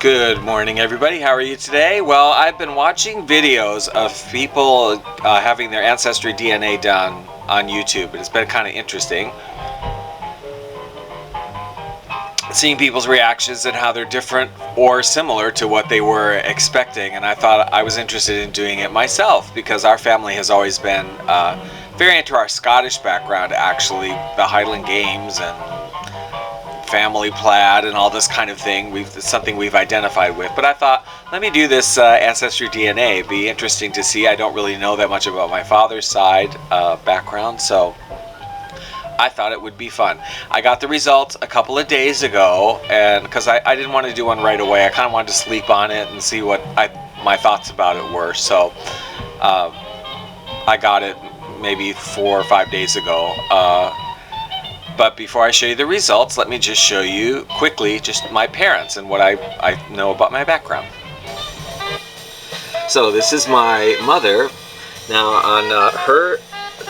Good morning, everybody. How are you today? Well, I've been watching videos of people having their Ancestry DNA done on YouTube, and it's been kind of interesting seeing people's reactions and how they're different or similar to what they were expecting. And I thought I was interested in doing it myself because our family has always been very into our Scottish background, actually, the Highland Games and family plaid and all this kind of thing. It's something we've identified with. But I thought, let me do this Ancestry DNA. It'd be interesting to see. I don't really know that much about my father's side background, so I thought it would be fun. I got the results a couple of days ago, and because I didn't want to do one right away, I kind of wanted to sleep on it and see what my thoughts about it were. So I got it maybe 4 or 5 days ago. But before I show you the results, let me just show you quickly just my parents and what I know about my background. So this is my mother. Now on her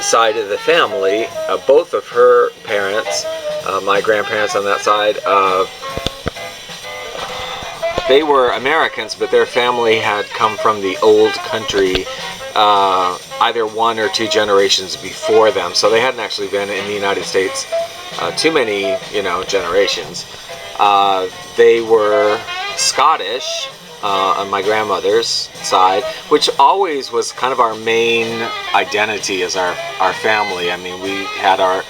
side of the family, both of her parents, my grandparents on that side, they were Americans, but their family had come from the old country either 1 or 2 generations before them. So they hadn't actually been in the United States too many, generations. They were Scottish on my grandmother's side, which always was kind of our main identity as our family. I mean, we had our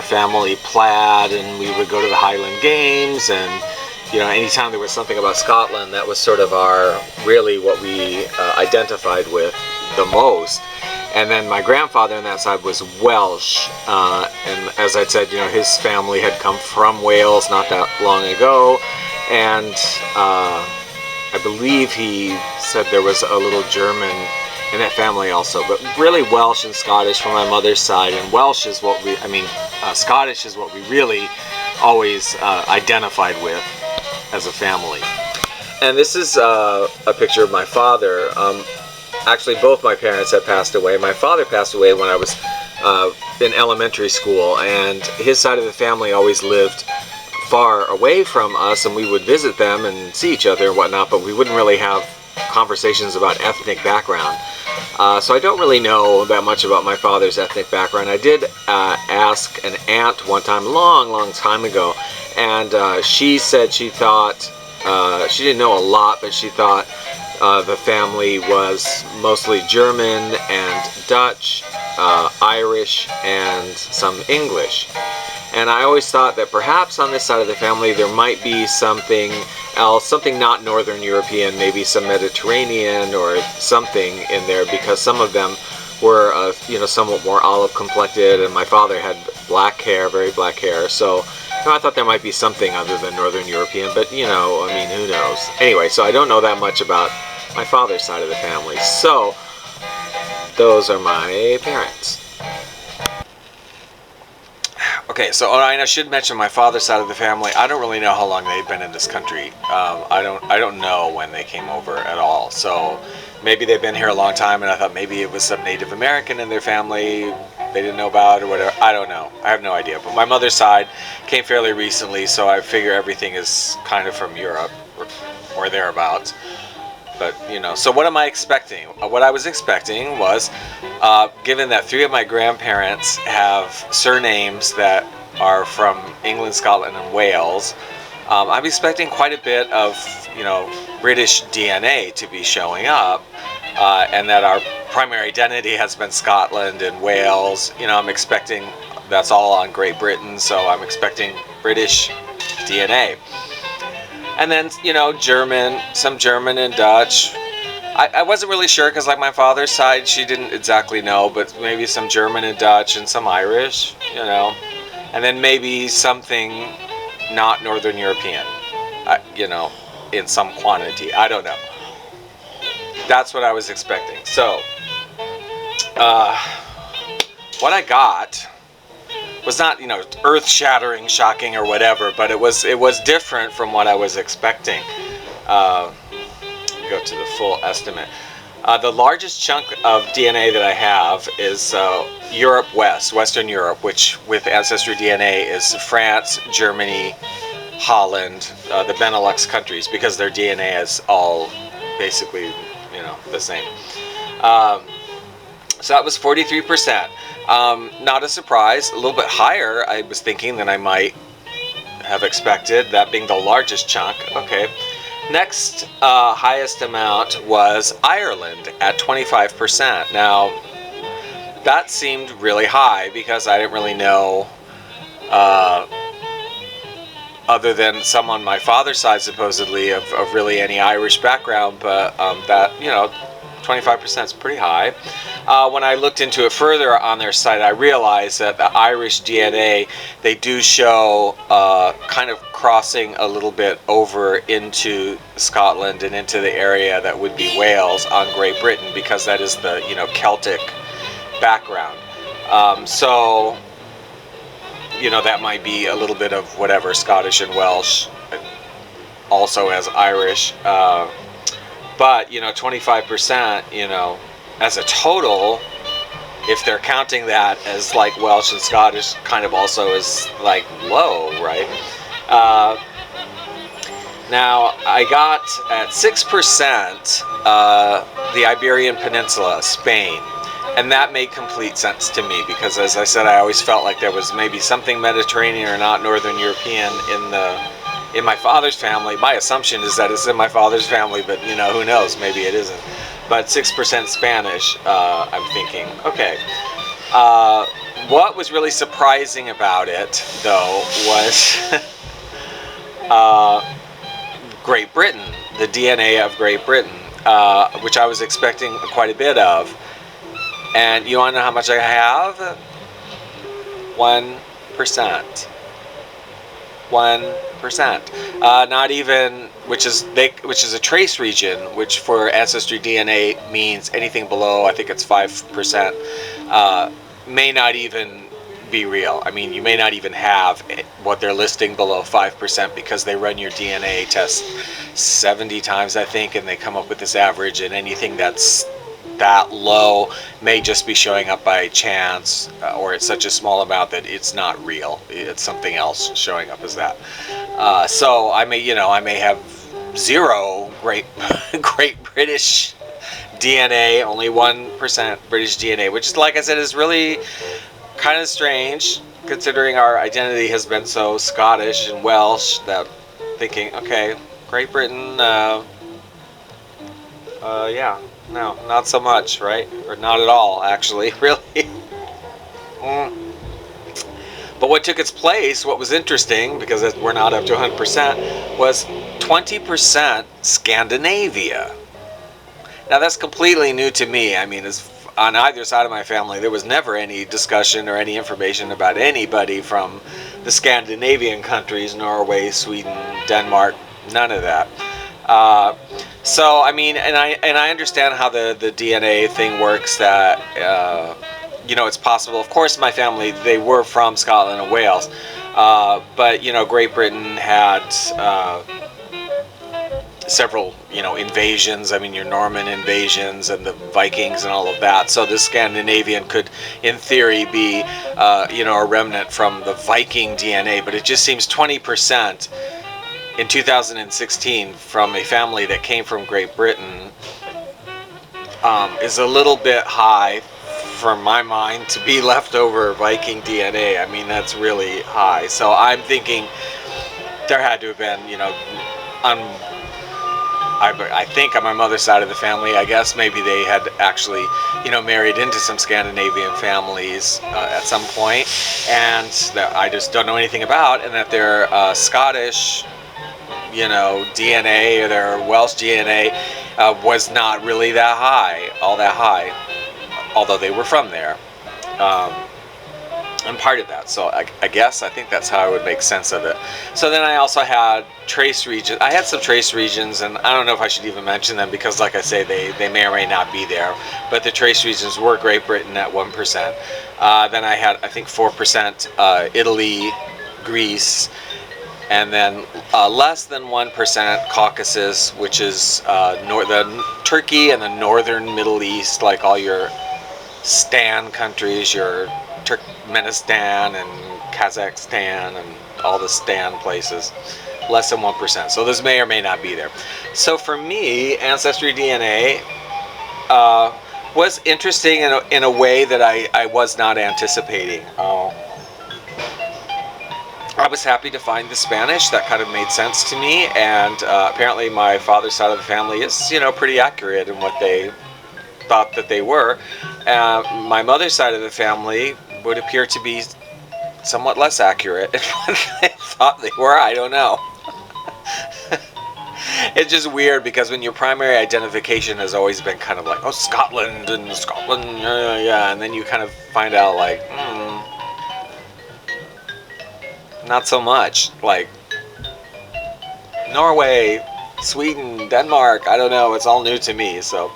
family plaid, and we would go to the Highland Games, and anytime there was something about Scotland, that was sort of really what we identified with the most. And then my grandfather on that side was Welsh, and as I said, his family had come from Wales not that long ago, and I believe he said there was a little German in that family also, but really Welsh and Scottish from my mother's side. And Welsh is what Scottish is what we really always identified with as a family. And this is a picture of my father. Actually, both my parents had passed away. My father passed away when I was in elementary school, and his side of the family always lived far away from us, and we would visit them and see each other and whatnot, but we wouldn't really have conversations about ethnic background. So I don't really know that much about my father's ethnic background. I did ask an aunt one time, long time ago, and she said she thought, she didn't know a lot, but she thought the family was mostly German and Dutch, Irish, and some English. And I always thought that perhaps on this side of the family there might be something else, something not Northern European, maybe some Mediterranean or something in there, because some of them were, somewhat more olive complected, and my father had black hair, very black hair. So I thought there might be something other than Northern European, but who knows? Anyway, so I don't know that much about my father's side of the family. So those are my parents. Okay, so I should mention my father's side of the family. I don't really know how long they've been in this country. I don't know when they came over at all. So maybe they've been here a long time, and I thought maybe it was some Native American in their family they didn't know about or whatever. I don't know. I have no idea. But my mother's side came fairly recently, so I figure everything is kind of from Europe or thereabouts. But, so what am I expecting? What I was expecting was, given that 3 of my grandparents have surnames that are from England, Scotland, and Wales, I'm expecting quite a bit of, British DNA to be showing up, and that our primary identity has been Scotland and Wales. I'm expecting that's all on Great Britain, so I'm expecting British DNA. And then, German, some German and Dutch. I wasn't really sure because, like, my father's side, she didn't exactly know, but maybe some German and Dutch and some Irish, And then maybe something not Northern European, in some quantity. I don't know. That's what I was expecting. So, what I got was not, earth-shattering, shocking, or whatever, but it was different from what I was expecting. Go to the full estimate. The largest chunk of DNA that I have is Western Europe, which with Ancestry DNA is France, Germany, Holland, the Benelux countries, because their DNA is all basically, the same. So that was 43%. Not a surprise, a little bit higher, I was thinking, than I might have expected, that being the largest chunk. Okay. Next highest amount was Ireland at 25%. Now, that seemed really high because I didn't really know, other than some on my father's side supposedly of really any Irish background, but that, 25% is pretty high. When I looked into it further on their site, I realized that the Irish DNA, they do show kind of crossing a little bit over into Scotland and into the area that would be Wales on Great Britain, because that is the, Celtic background. So, that might be a little bit of whatever, Scottish and Welsh, also as Irish. But, 25%, as a total, if they're counting that as like Welsh and Scottish, kind of also is like low, right? Now, I got at 6% the Iberian Peninsula, Spain. And that made complete sense to me because, as I said, I always felt like there was maybe something Mediterranean or not Northern European in my father's family. My assumption is that it's in my father's family, but who knows? Maybe it isn't. But 6% Spanish, I'm thinking, okay. What was really surprising about it, though, was Great Britain, the DNA of Great Britain, which I was expecting quite a bit of. And you want to know how much I have? 1%. 1%. Not even, which is a trace region, which for Ancestry DNA means anything below, I think it's 5%, may not even be real. I mean, you may not even have what they're listing below 5%, because they run your DNA test 70 times, I think, and they come up with this average, and anything that's that low may just be showing up by chance, or it's such a small amount that it's not real. It's something else showing up as that. So I may have zero Great British DNA, only 1% British DNA, which is, like I said, is really kind of strange considering our identity has been so Scottish and Welsh. That thinking, okay, Great Britain, yeah. No, not so much, right? Or not at all, actually, really. But what took its place, what was interesting, because we're not up to 100%, was 20% Scandinavia. Now, that's completely new to me. I mean, on either side of my family, there was never any discussion or any information about anybody from the Scandinavian countries, Norway, Sweden, Denmark, none of that. So I mean, and I understand how the DNA thing works. That it's possible. Of course, my family, they were from Scotland and Wales, but Great Britain had several invasions. I mean, your Norman invasions and the Vikings and all of that. So the Scandinavian could, in theory, be a remnant from the Viking DNA. But it just seems 20%. In 2016, from a family that came from Great Britain, is a little bit high for my mind to be leftover Viking DNA. I mean, that's really high. So I'm thinking there had to have been, I think on my mother's side of the family, I guess maybe they had actually, married into some Scandinavian families at some point, and that I just don't know anything about, and that they're Scottish DNA, or their Welsh DNA was not really all that high, although they were from there. I'm part of that, so I think that's how I would make sense of it. So then I also had trace regions. I had some trace regions, and I don't know if I should even mention them, because like I say, they may or may not be there, but the trace regions were Great Britain at 1%. Then I had, I think, 4% Italy, Greece, and then less than 1% Caucasus, which is the Turkey and the northern Middle East, like all your Stan countries, your Turkmenistan and Kazakhstan and all the Stan places. less than 1%. So this may or may not be there. So for me, Ancestry DNA was interesting in a way that I was not anticipating. I was happy to find the Spanish. That kind of made sense to me, and apparently my father's side of the family is, pretty accurate in what they thought that they were. My mother's side of the family would appear to be somewhat less accurate in what they thought they were. I don't know. It's just weird because when your primary identification has always been kind of like, oh, Scotland, yeah, and then you kind of find out like, not so much, like Norway, Sweden, Denmark, I don't know, it's all new to me, so,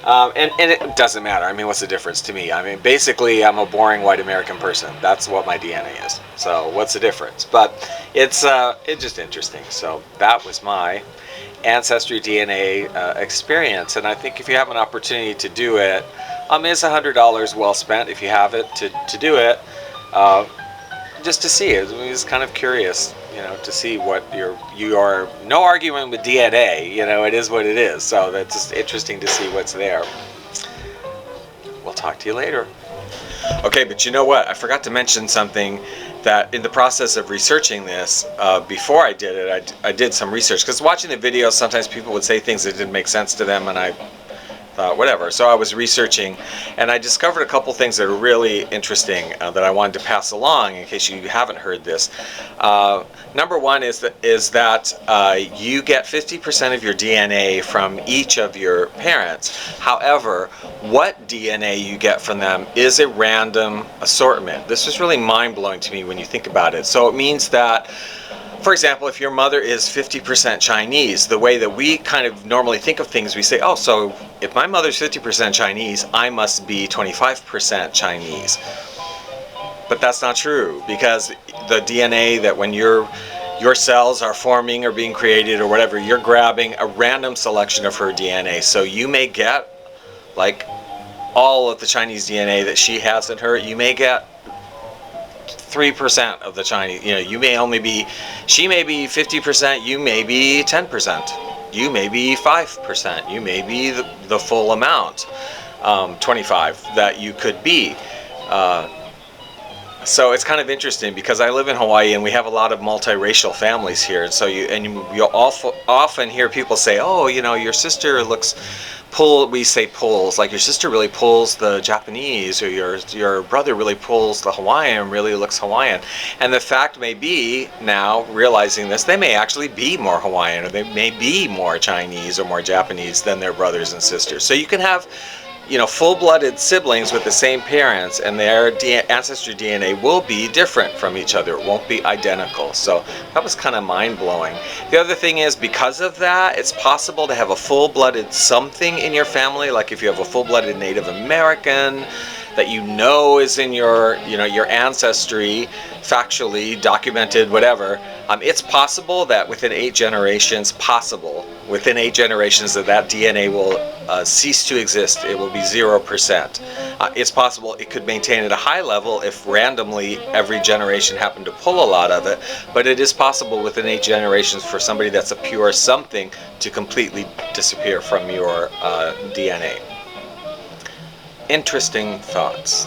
and it doesn't matter. I mean, what's the difference to me? I mean, basically, I'm a boring white American person. That's what my DNA is, so what's the difference? But it's just interesting, so that was my Ancestry DNA experience, and I think if you have an opportunity to do it, it's $100 well spent if you have it to do it, just to see it. I mean, it's kind of curious, to see what you are. No argument with DNA, it is what it is. So that's just interesting to see what's there. We'll talk to you later. Okay, but you know what? I forgot to mention something. That in the process of researching this, before I did it, I did some research, because watching the videos, sometimes people would say things that didn't make sense to them, and I thought, whatever. So I was researching, and I discovered a couple things that are really interesting that I wanted to pass along in case you haven't heard this. Number one is that you get 50% of your DNA from each of your parents. However, what DNA you get from them is a random assortment. This was really mind-blowing to me when you think about it. So it means that, for example, if your mother is 50% Chinese, the way that we kind of normally think of things, we say, oh, so if my mother's 50% Chinese, I must be 25% Chinese. But that's not true, because the DNA that when your cells are forming or being created or whatever, you're grabbing a random selection of her DNA. So you may get, like, all of the Chinese DNA that she has in her, you may get 3% of the Chinese, you may only be, she may be 50%, you may be 10%, you may be 5%, you may be the full amount, 25 that you could be. So it's kind of interesting because I live in Hawaii and we have a lot of multiracial families here, and so you'll often hear people say, oh, your sister we say pulls, like your sister really pulls the Japanese, or your brother really pulls the Hawaiian, really looks Hawaiian. And the fact may be, now realizing this, they may actually be more Hawaiian, or they may be more Chinese or more Japanese than their brothers and sisters. So you can have full-blooded siblings with the same parents, and their ancestry DNA will be different from each other. It won't be identical. So that was kind of mind-blowing. The other thing is, because of that, it's possible to have a full-blooded something in your family, like if you have a full-blooded Native American that is in your ancestry, factually documented, whatever. It's possible that within 8 generations, that DNA will cease to exist. It will be 0%. It's possible it could maintain at a high level if randomly every generation happened to pull a lot of it, but it is possible within 8 generations for somebody that's a pure something to completely disappear from your DNA. Interesting thoughts.